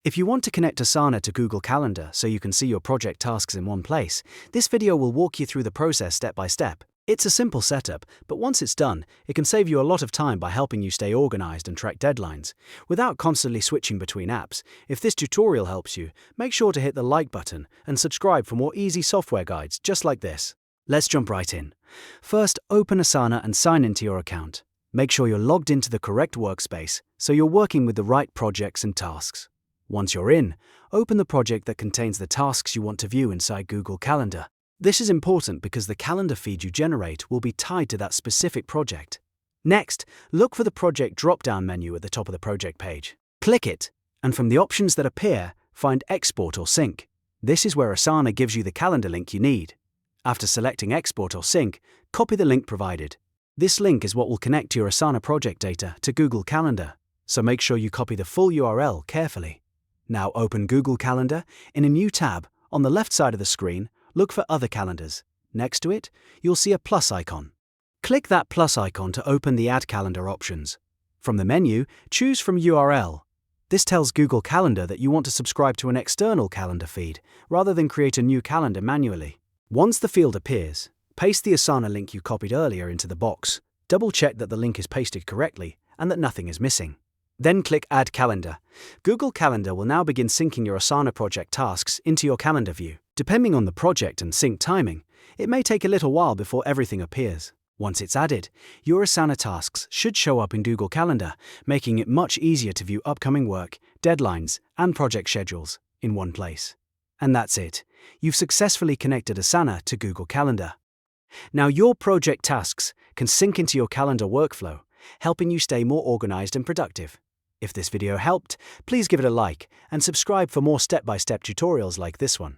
If you want to connect Asana to Google Calendar so you can see your project tasks in one place, this video will walk you through the process step by step. It's a simple setup, but once it's done, it can save you a lot of time by helping you stay organized and track deadlines, without constantly switching between apps. If this tutorial helps you, make sure to hit the like button and subscribe for more easy software guides just like this. Let's jump right in. First, open Asana and sign into your account. Make sure you're logged into the correct workspace so you're working with the right projects and tasks. Once you're in, open the project that contains the tasks you want to view inside Google Calendar. This is important because the calendar feed you generate will be tied to that specific project. Next, look for the project drop-down menu at the top of the project page. Click it, and from the options that appear, find Export or Sync. This is where Asana gives you the calendar link you need. After selecting Export or Sync, copy the link provided. This link is what will connect your Asana project data to Google Calendar, so make sure you copy the full URL carefully. Now open Google Calendar in a new tab. On the left side of the screen, look for Other Calendars. Next to it, you'll see a plus icon. Click that plus icon to open the Add Calendar options. From the menu, choose from URL. This tells Google Calendar that you want to subscribe to an external calendar feed, rather than create a new calendar manually. Once the field appears, paste the Asana link you copied earlier into the box. Double-check that the link is pasted correctly and that nothing is missing. Then click Add Calendar. Google Calendar will now begin syncing your Asana project tasks into your calendar view. Depending on the project and sync timing, it may take a little while before everything appears. Once it's added, your Asana tasks should show up in Google Calendar, making it much easier to view upcoming work, deadlines, and project schedules in one place. And that's it. You've successfully connected Asana to Google Calendar. Now your project tasks can sync into your calendar workflow, helping you stay more organized and productive. If this video helped, please give it a like and subscribe for more step-by-step tutorials like this one.